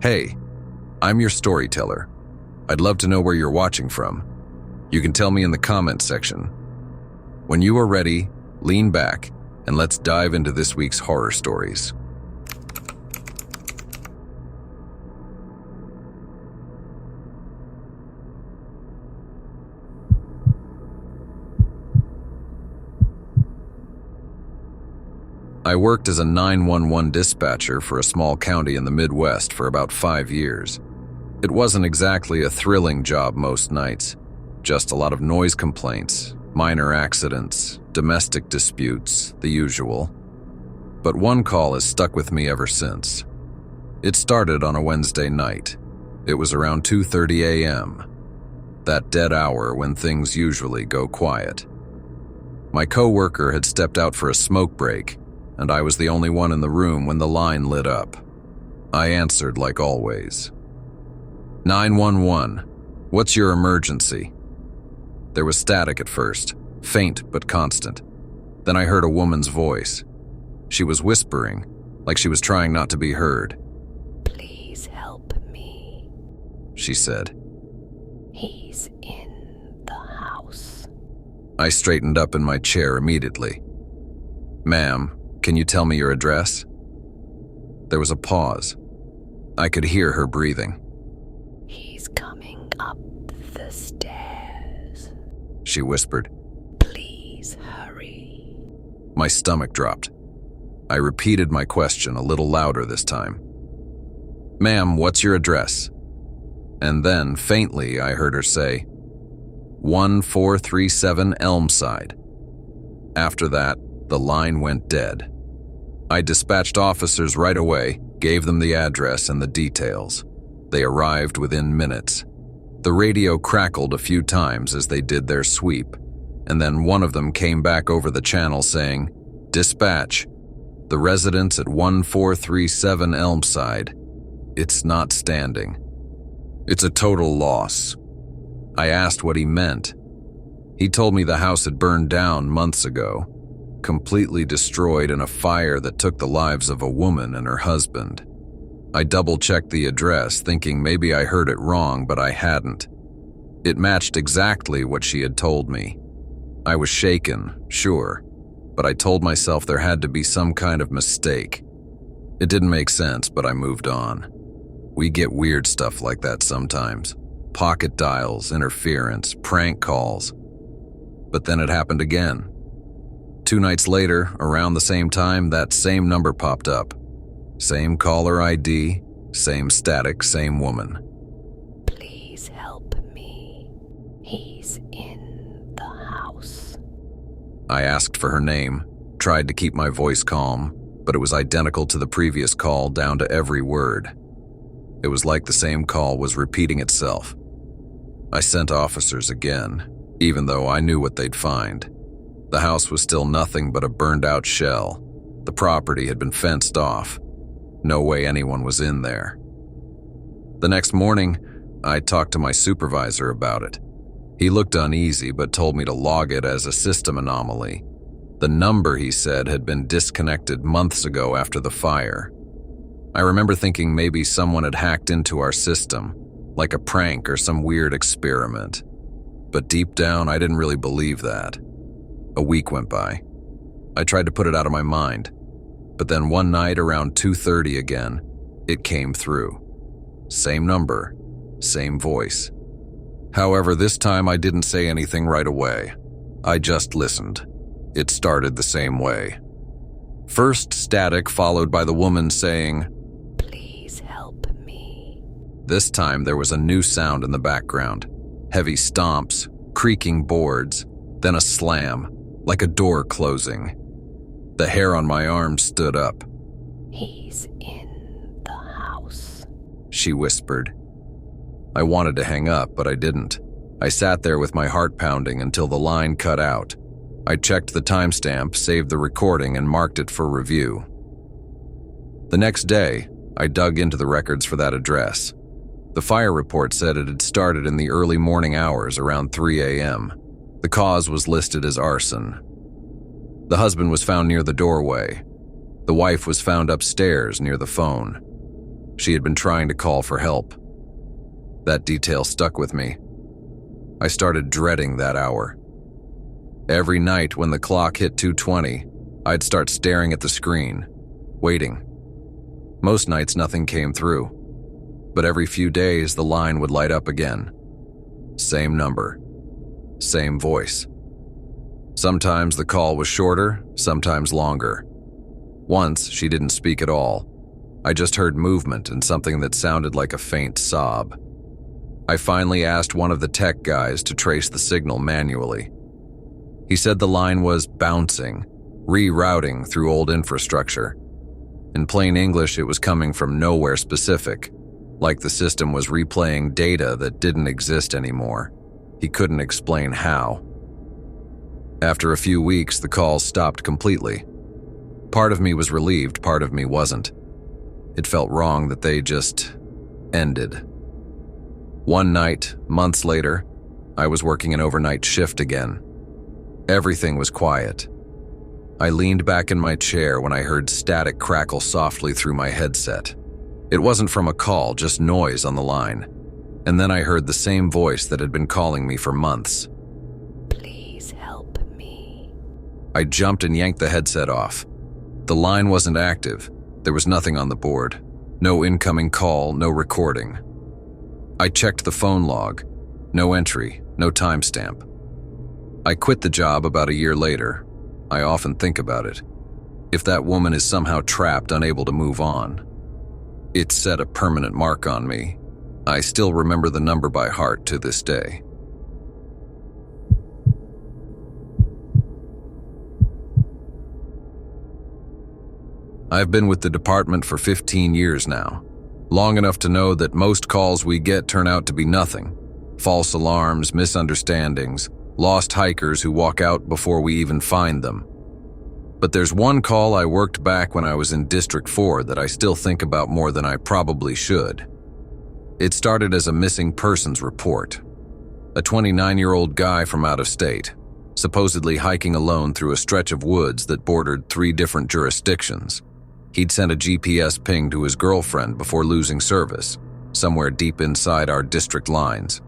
Hey, I'm your storyteller. I'd love to know where you're watching from. You can tell me in the comments section. When you are ready, lean back, and let's dive into this week's horror stories. I worked as a 911 dispatcher for a small county in the Midwest for about 5 years. It wasn't exactly a thrilling job most nights, just a lot of noise complaints, minor accidents, domestic disputes, the usual. But one call has stuck with me ever since. It started on a Wednesday night. It was around 2:30 a.m., that dead hour when things usually go quiet. My coworker had stepped out for a smoke break, and I was the only one in the room when the line lit up. I answered like always. 911, what's your emergency? There was static at first, faint but constant. Then I heard a woman's voice. She was whispering, like she was trying not to be heard. "Please help me," she said. "He's in the house." I straightened up in my chair immediately. "Ma'am, can you tell me your address?" There was a pause. I could hear her breathing. "He's coming up the stairs," she whispered. "Please hurry." My stomach dropped. I repeated my question a little louder this time. "Ma'am, what's your address?" And then, faintly, I heard her say, 1437 Elmside. After that, the line went dead. I dispatched officers right away, gave them the address and the details. They arrived within minutes. The radio crackled a few times as they did their sweep, and then one of them came back over the channel saying, "Dispatch, the residence at 1437 Elmside. It's not standing. It's a total loss." I asked what he meant. He told me the house had burned down months ago, completely destroyed in a fire that took the lives of a woman and her husband. I double-checked the address, thinking maybe I heard it wrong, but I hadn't. It matched exactly what she had told me. I was shaken, sure, but I told myself there had to be some kind of mistake. It didn't make sense, but I moved on. We get weird stuff like that sometimes. Pocket dials, interference, prank calls. But then it happened again. 2 nights later, around the same time, that same number popped up. Same caller ID, same static, same woman. "Please help me. He's in the house." I asked for her name, tried to keep my voice calm, but it was identical to the previous call down to every word. It was like the same call was repeating itself. I sent officers again, even though I knew what they'd find. The house was still nothing but a burned-out shell. The property had been fenced off. No way anyone was in there. The next morning, I talked to my supervisor about it. He looked uneasy but told me to log it as a system anomaly. The number, he said, had been disconnected months ago after the fire. I remember thinking maybe someone had hacked into our system, like a prank or some weird experiment. But deep down, I didn't really believe that. A week went by. I tried to put it out of my mind, but then one night around 2:30 again, it came through. Same number, same voice. However, this time I didn't say anything right away. I just listened. It started the same way. First static, followed by the woman saying, "Please help me." This time there was a new sound in the background. Heavy stomps, creaking boards, then a slam, like a door closing. The hair on my arm stood up. "He's in the house," she whispered. I wanted to hang up, but I didn't. I sat there with my heart pounding until the line cut out. I checked the timestamp, saved the recording, and marked it for review. The next day, I dug into the records for that address. The fire report said it had started in the early morning hours around 3 a.m. The cause was listed as arson. The husband was found near the doorway. The wife was found upstairs near the phone. She had been trying to call for help. That detail stuck with me. I started dreading that hour. Every night when the clock hit 2:20, I'd start staring at the screen, waiting. Most nights nothing came through, but every few days the line would light up again. Same number, same voice. Sometimes the call was shorter, sometimes longer. Once, she didn't speak at all. I just heard movement and something that sounded like a faint sob. I finally asked one of the tech guys to trace the signal manually. He said the line was bouncing, rerouting through old infrastructure. In plain English, it was coming from nowhere specific, like the system was replaying data that didn't exist anymore. He couldn't explain how. After a few weeks, the calls stopped completely. Part of me was relieved, part of me wasn't. It felt wrong that they just ended. One night, months later, I was working an overnight shift again. Everything was quiet. I leaned back in my chair when I heard static crackle softly through my headset. It wasn't from a call, just noise on the line. And then I heard the same voice that had been calling me for months. Please help me. I jumped and yanked the headset off. The line wasn't active. There was nothing on the board. No incoming call, no recording. I checked the phone log. No entry, no timestamp. I quit the job about a year later. I often think about it. If that woman is somehow trapped, unable to move on. It set a permanent mark on me. I still remember the number by heart to this day. I've been with the department for 15 years now, long enough to know that most calls we get turn out to be nothing. False alarms, misunderstandings, lost hikers who walk out before we even find them. But there's one call I worked back when I was in District 4 that I still think about more than I probably should. It started as a missing persons report. A 29-year-old guy from out of state, supposedly hiking alone through a stretch of woods that bordered 3 different jurisdictions. He'd sent a GPS ping to his girlfriend before losing service, somewhere deep inside our district lines.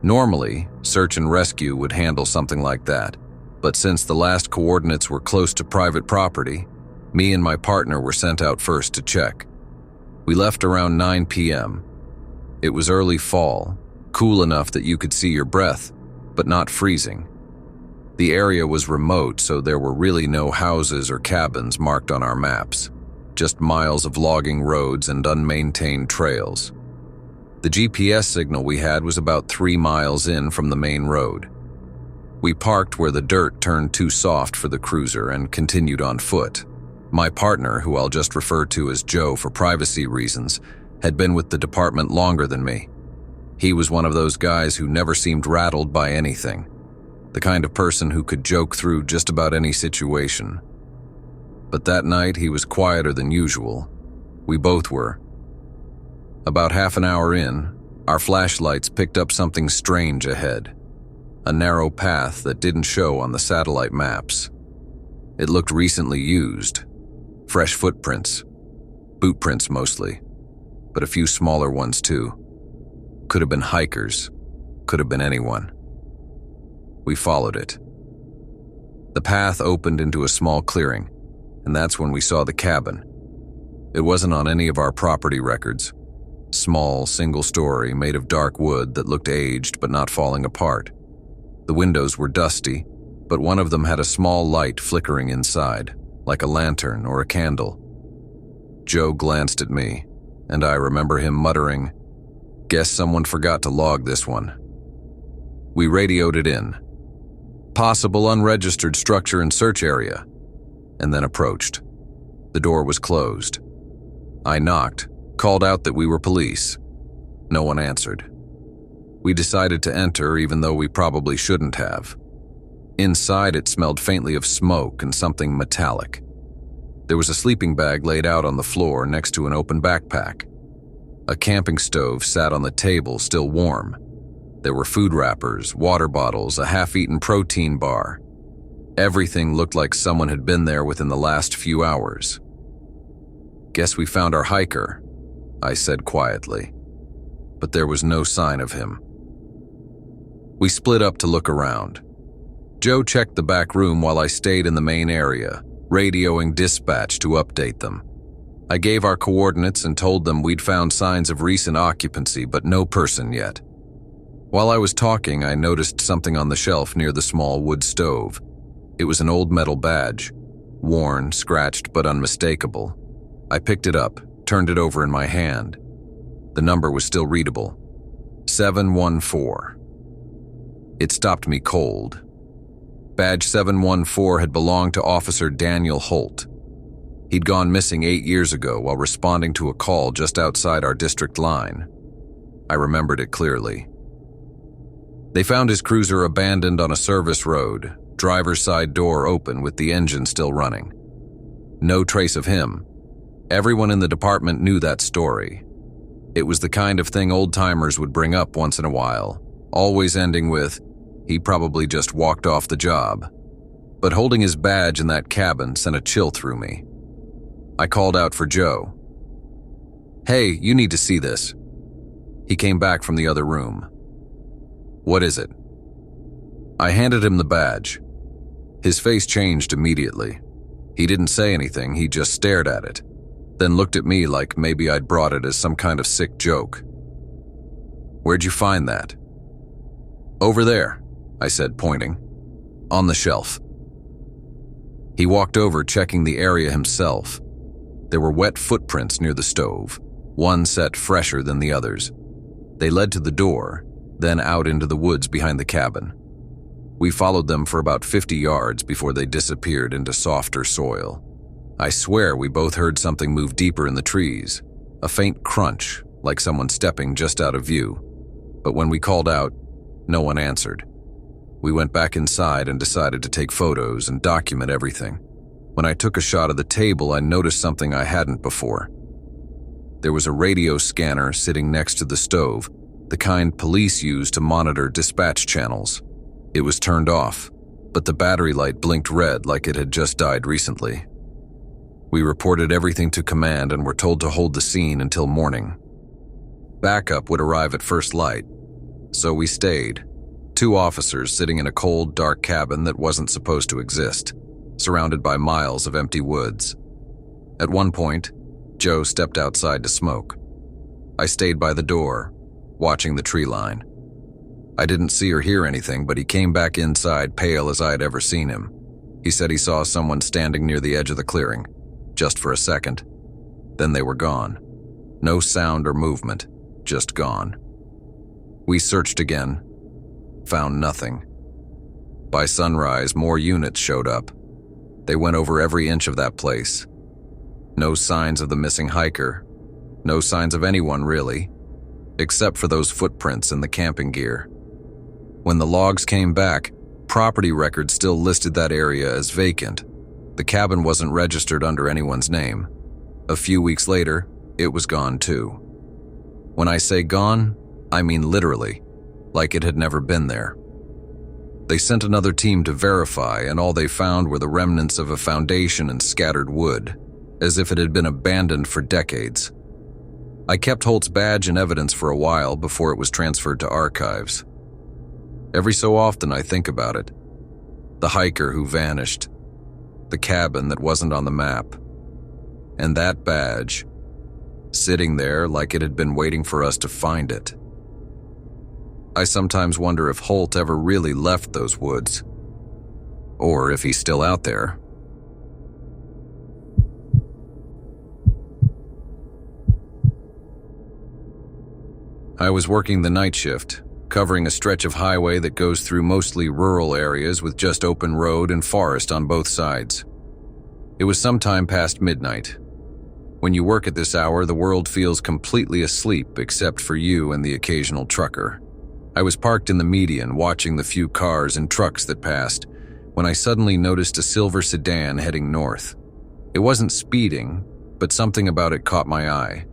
Normally, search and rescue would handle something like that, but since the last coordinates were close to private property, me and my partner were sent out first to check. We left around 9 p.m. It was early fall, cool enough that you could see your breath, but not freezing. The area was remote, so there were really no houses or cabins marked on our maps, just miles of logging roads and unmaintained trails. The GPS signal we had was about 3 miles in from the main road. We parked where the dirt turned too soft for the cruiser and continued on foot. My partner, who I'll just refer to as Joe for privacy reasons, had been with the department longer than me. He was one of those guys who never seemed rattled by anything, the kind of person who could joke through just about any situation. But that night he was quieter than usual. We both were. About half an hour in, our flashlights picked up something strange ahead. A narrow path that didn't show on the satellite maps. It looked recently used. Fresh footprints. Boot prints mostly, but a few smaller ones too. Could have been hikers. Could have been anyone. We followed it. The path opened into a small clearing, and that's when we saw the cabin. It wasn't on any of our property records. Small, single story, made of dark wood that looked aged but not falling apart. The windows were dusty, but one of them had a small light flickering inside, like a lantern or a candle. Joe glanced at me, and I remember him muttering, "Guess someone forgot to log this one." We radioed it in. "Possible unregistered structure and search area," and then approached. The door was closed. I knocked, called out that we were police. No one answered. We decided to enter even though we probably shouldn't have. Inside it smelled faintly of smoke and something metallic. There was a sleeping bag laid out on the floor next to an open backpack. A camping stove sat on the table, still warm. There were food wrappers, water bottles, a half-eaten protein bar. Everything looked like someone had been there within the last few hours. "Guess we found our hiker," I said quietly, but there was no sign of him. We split up to look around. Joe checked the back room while I stayed in the main area, radioing dispatch to update them. I gave our coordinates and told them we'd found signs of recent occupancy, but no person yet. While I was talking, I noticed something on the shelf near the small wood stove. It was an old metal badge, worn, scratched, but unmistakable. I picked it up, turned it over in my hand. The number was still readable. 714. It stopped me cold. Badge 714 had belonged to Officer Daniel Holt. He'd gone missing 8 years ago while responding to a call just outside our district line. I remembered it clearly. They found his cruiser abandoned on a service road, driver's side door open with the engine still running. No trace of him. Everyone in the department knew that story. It was the kind of thing old-timers would bring up once in a while, always ending with, "He probably just walked off the job." But holding his badge in that cabin sent a chill through me. I called out for Joe. "Hey, you need to see this." He came back from the other room. "What is it?" I handed him the badge. His face changed immediately. He didn't say anything, he just stared at it, then looked at me like maybe I'd brought it as some kind of sick joke. "Where'd you find that?" "Over there," I said, pointing. "On the shelf." He walked over, checking the area himself. There were wet footprints near the stove, one set fresher than the others. They led to the door, then out into the woods behind the cabin. We followed them for about 50 yards before they disappeared into softer soil. I swear we both heard something move deeper in the trees, a faint crunch, like someone stepping just out of view. But when we called out, no one answered. We went back inside and decided to take photos and document everything. When I took a shot of the table, I noticed something I hadn't before. There was a radio scanner sitting next to the stove, the kind police use to monitor dispatch channels. It was turned off, but the battery light blinked red like it had just died recently. We reported everything to command and were told to hold the scene until morning. Backup would arrive at first light, so we stayed. 2 officers sitting in a cold, dark cabin that wasn't supposed to exist, surrounded by miles of empty woods. At one point, Joe stepped outside to smoke. I stayed by the door, watching the tree line. I didn't see or hear anything, but he came back inside pale as I had ever seen him. He said he saw someone standing near the edge of the clearing, just for a second. Then they were gone. No sound or movement, just gone. We searched again, found nothing. By sunrise, more units showed up. They went over every inch of that place. No signs of the missing hiker. No signs of anyone, really, except for those footprints and the camping gear. When the logs came back, property records still listed that area as vacant. The cabin wasn't registered under anyone's name. A few weeks later, it was gone too. When I say gone, I mean literally, like it had never been there. They sent another team to verify, and all they found were the remnants of a foundation and scattered wood, as if it had been abandoned for decades. I kept Holt's badge and evidence for a while before it was transferred to archives. Every so often I think about it. The hiker who vanished, the cabin that wasn't on the map, and that badge, sitting there like it had been waiting for us to find it. I sometimes wonder if Holt ever really left those woods, or if he's still out there. I was working the night shift, covering a stretch of highway that goes through mostly rural areas with just open road and forest on both sides. It was sometime past midnight. When you work at this hour, the world feels completely asleep except for you and the occasional trucker. I was parked in the median watching the few cars and trucks that passed when I suddenly noticed a silver sedan heading north. It wasn't speeding, but something about it caught my eye.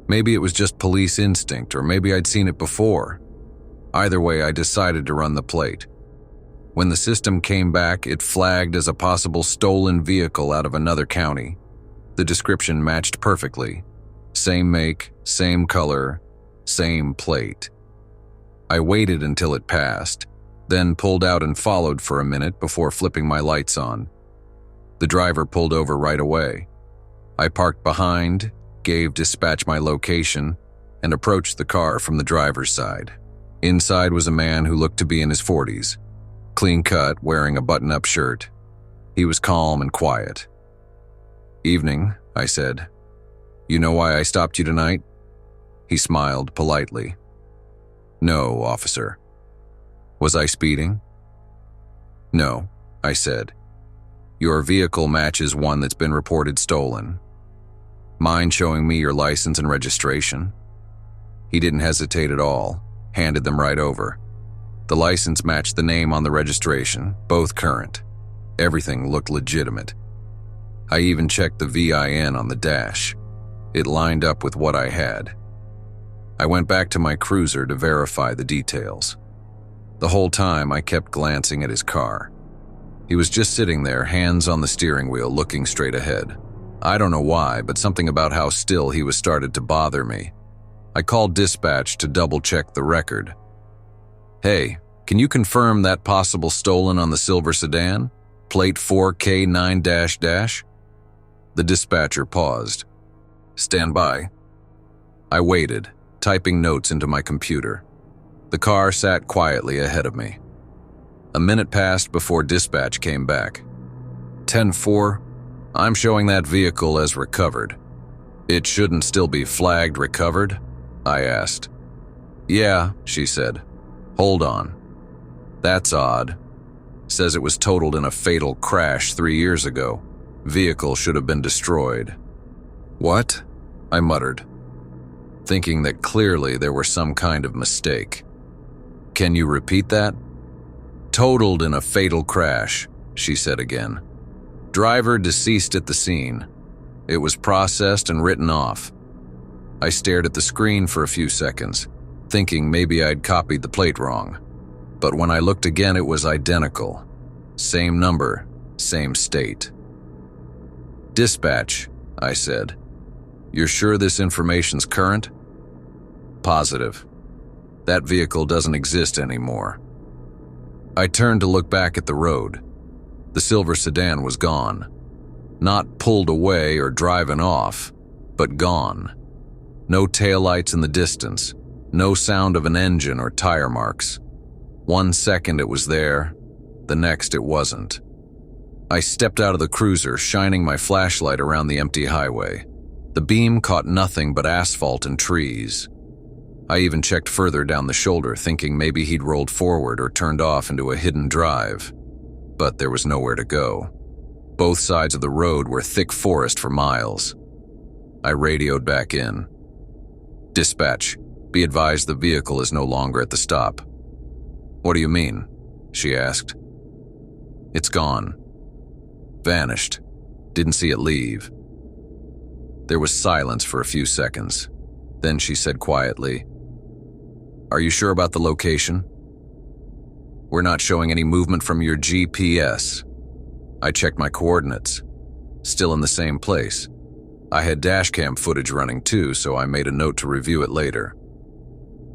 Maybe it was just police instinct, or maybe I'd seen it before. Either way, I decided to run the plate. When the system came back, it flagged as a possible stolen vehicle out of another county. The description matched perfectly. Same make, same color, same plate. I waited until it passed, then pulled out and followed for a minute before flipping my lights on. The driver pulled over right away. I parked behind, gave dispatch my location, and approached the car from the driver's side. Inside was a man who looked to be in his 40s, clean-cut, wearing a button-up shirt. He was calm and quiet. "Evening," I said. "You know why I stopped you tonight?" He smiled politely. "No, officer." "Was I speeding?" "No," I said. "Your vehicle matches one that's been reported stolen. Mind showing me your license and registration?" He didn't hesitate at all, handed them right over. The license matched the name on the registration, both current. Everything looked legitimate. I even checked the VIN on the dash. It lined up with what I had. I went back to my cruiser to verify the details. The whole time I kept glancing at his car. He was just sitting there, hands on the steering wheel, looking straight ahead. I don't know why, but something about how still he was started to bother me. I called dispatch to double-check the record. "Hey, can you confirm that possible stolen on the silver sedan? Plate 4K9-dash?" The dispatcher paused. "Stand by." I waited, typing notes into my computer. The car sat quietly ahead of me. A minute passed before dispatch came back. 10-4, I'm showing that vehicle as recovered. "It shouldn't still be flagged recovered?" I asked. "Yeah," she said. "Hold on. That's odd. Says it was totaled in a fatal crash 3 years ago. Vehicle should have been destroyed." "What?" I muttered, thinking that clearly there was some kind of mistake. "Can you repeat that?" "Totaled in a fatal crash," she said again. "Driver deceased at the scene. It was processed and written off." I stared at the screen for a few seconds, thinking maybe I'd copied the plate wrong. But when I looked again, it was identical. Same number, same state. "Dispatch," I said. "You're sure this information's current?" "Positive. That vehicle doesn't exist anymore." I turned to look back at the road. The silver sedan was gone. Not pulled away or driven off, but gone. No taillights in the distance, no sound of an engine or tire marks. 1 second it was there, the next it wasn't. I stepped out of the cruiser, shining my flashlight around the empty highway. The beam caught nothing but asphalt and trees. I even checked further down the shoulder, thinking maybe he'd rolled forward or turned off into a hidden drive. But there was nowhere to go. Both sides of the road were thick forest for miles. I radioed back in. "Dispatch, be advised the vehicle is no longer at the stop." "What do you mean?" she asked. "It's gone. Vanished. Didn't see it leave." There was silence for a few seconds. Then she said quietly, "Are you sure about the location?" "We're not showing any movement from your GPS. I checked my coordinates. Still in the same place. I had dashcam footage running too, so I made a note to review it later."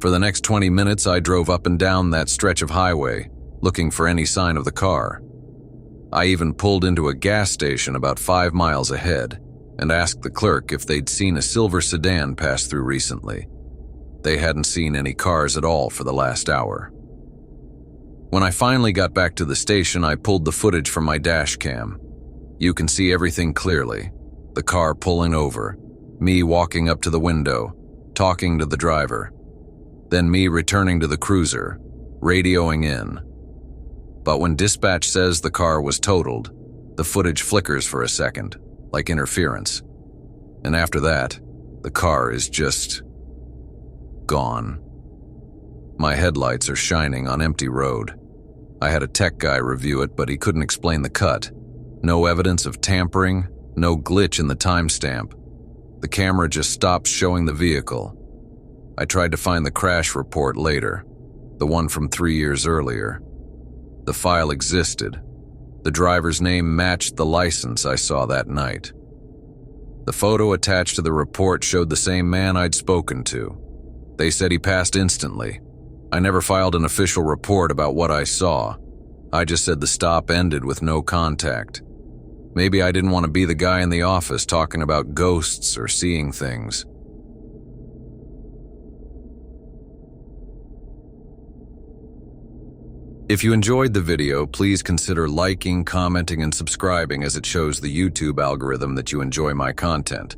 For the next 20 minutes, I drove up and down that stretch of highway, looking for any sign of the car. I even pulled into a gas station about 5 miles ahead and asked the clerk if they'd seen a silver sedan pass through recently. They hadn't seen any cars at all for the last hour. When I finally got back to the station, I pulled the footage from my dash cam. You can see everything clearly. The car pulling over, me walking up to the window, talking to the driver, then me returning to the cruiser, radioing in. But when dispatch says the car was totaled, the footage flickers for a second, like interference. And after that, the car is just gone. My headlights are shining on empty road. I had a tech guy review it, but he couldn't explain the cut. No evidence of tampering, no glitch in the timestamp. The camera just stops showing the vehicle. I tried to find the crash report later, the one from 3 years earlier. The file existed. The driver's name matched the license I saw that night. The photo attached to the report showed the same man I'd spoken to. They said he passed instantly. I never filed an official report about what I saw. I just said the stop ended with no contact. Maybe I didn't want to be the guy in the office talking about ghosts or seeing things. If you enjoyed the video, please consider liking, commenting, and subscribing, as it shows the YouTube algorithm that you enjoy my content.